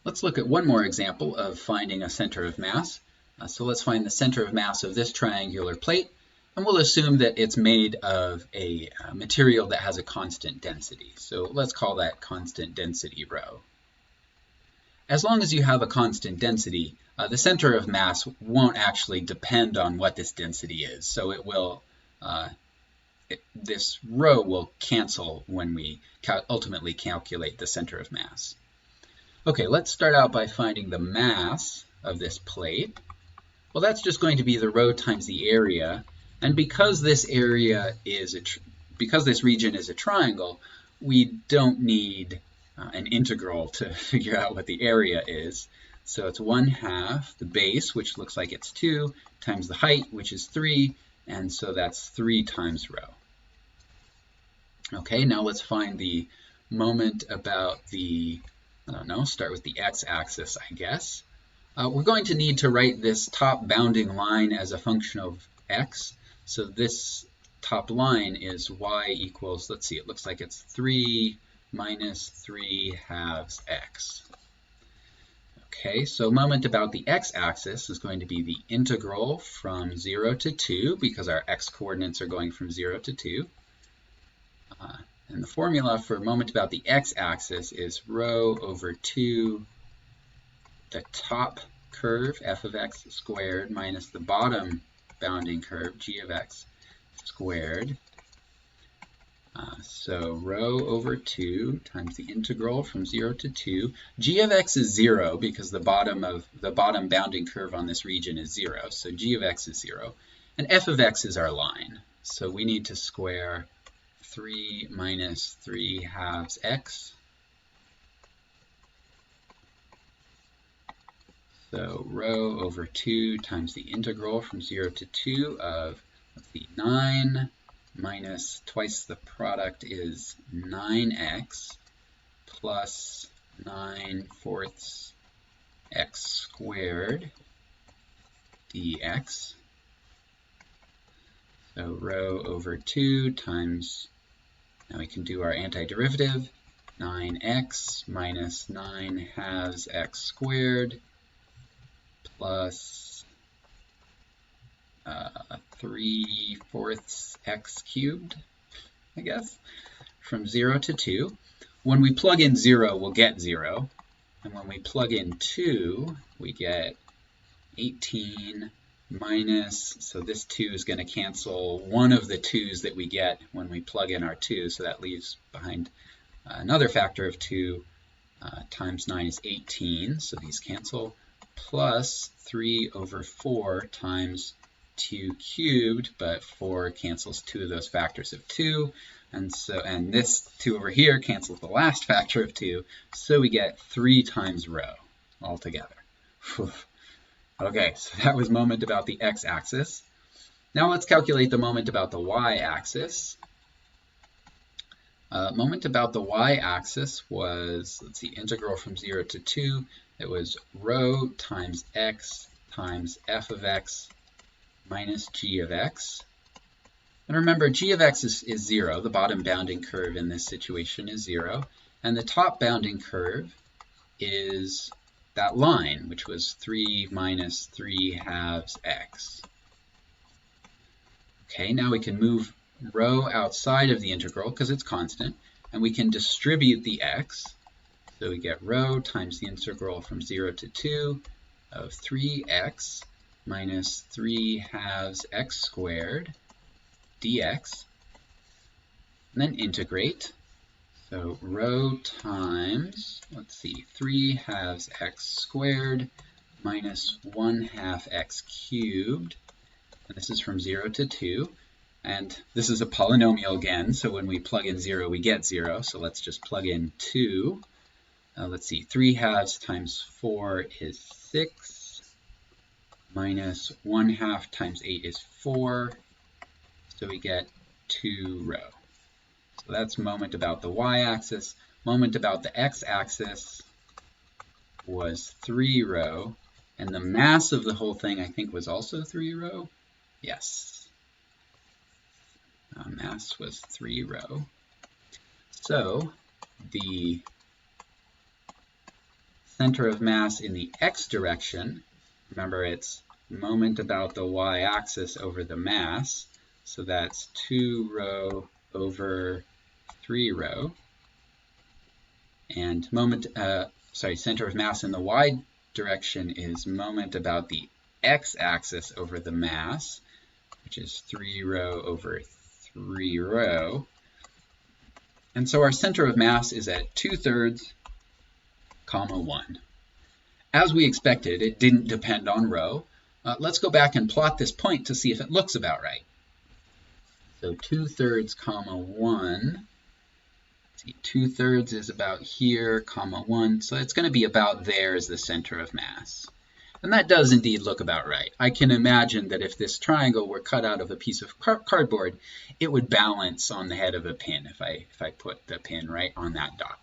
Let's look at one more example of finding a center of mass. So let's find the center of mass of this triangular plate, and we'll assume that it's made of a material that has a constant density. So let's call that constant density rho. As long as you have a constant density, the center of mass won't actually depend on what this density is. So it will, this rho will cancel when we ultimately calculate the center of mass. Okay, let's start out by finding the mass of this plate. Well, that's just going to be the rho times the area. And because this area is because this region is a triangle, we don't need an integral to figure out what the area is. So it's 1/2 the base, which looks like it's 2, times the height, which is 3, and so that's 3 times rho. Okay, now let's find the moment about the, I don't know, start with the x-axis, I guess. We're going to need to write this top bounding line as a function of x. So this top line is y equals, let's see, it looks like it's 3 minus 3/2 x. Okay, so moment about the x-axis is going to be the integral from 0 to 2, because our x-coordinates are going from 0 to 2. And the formula for moment about the x-axis is rho over 2, the top curve, f of x squared, minus the bottom bounding curve, g of x squared. So rho over 2 times the integral from 0 to 2. G of x is 0 because the bottom bounding curve on this region is 0. So g of x is 0. And f of x is our line. So we need to square 3 minus 3/2 x. So rho over 2 times the integral from 0 to 2 of, let's see, 9 minus twice the product is 9x plus 9/4 x squared dx. So rho over 2 times, now we can do our antiderivative, 9x minus 9/2 x squared plus 3/4 x cubed, I guess, from 0 to 2. When we plug in 0, we'll get 0. And when we plug in 2, we get 18 minus, so this 2 is going to cancel one of the 2's that we get when we plug in our 2. So that leaves behind another factor of 2 times 9 is 18. So these cancel, plus 3 over 4 times 2 cubed, but 4 cancels 2 of those factors of 2. And this 2 over here cancels the last factor of 2. So we get 3 times rho altogether. Okay, so that was moment about the x-axis. Now let's calculate the moment about the y-axis. Moment about the y-axis was, let's see, integral from 0 to 2. It was rho times x times f of x minus g of x. And remember, g of x is 0. The bottom bounding curve in this situation is 0. And the top bounding curve is that line, which was 3 minus 3/2 x. Okay, now we can move rho outside of the integral because it's constant, and we can distribute the x. So we get rho times the integral from 0 to 2 of 3x minus 3/2 x squared dx, and then integrate. So rho times, let's see, 3/2 x squared minus 1/2 x cubed, and this is from 0 to 2. And this is a polynomial again, so when we plug in 0, we get 0. So let's just plug in 2. Let's see, 3/2 times 4 is 6, minus 1/2 times 8 is 4, so we get 2 rho. So that's moment about the y-axis. Moment about the x-axis was 3 rho, and the mass of the whole thing, I think, was also 3 rho. Yes. Mass was 3 rho. So the center of mass in the x direction, remember it's moment about the y-axis over the mass, so that's 2 rho over 3 rho. And center of mass in the y direction is moment about the x-axis over the mass, which is 3 rho over 3 rho. And so our center of mass is at 2/3, 1. As we expected, it didn't depend on rho. Let's go back and plot this point to see if it looks about right. So 2/3, 1. See, 2/3 is about here, 1. So it's going to be about there as the center of mass. And that does indeed look about right. I can imagine that if this triangle were cut out of a piece of cardboard, it would balance on the head of a pin if I put the pin right on that dot.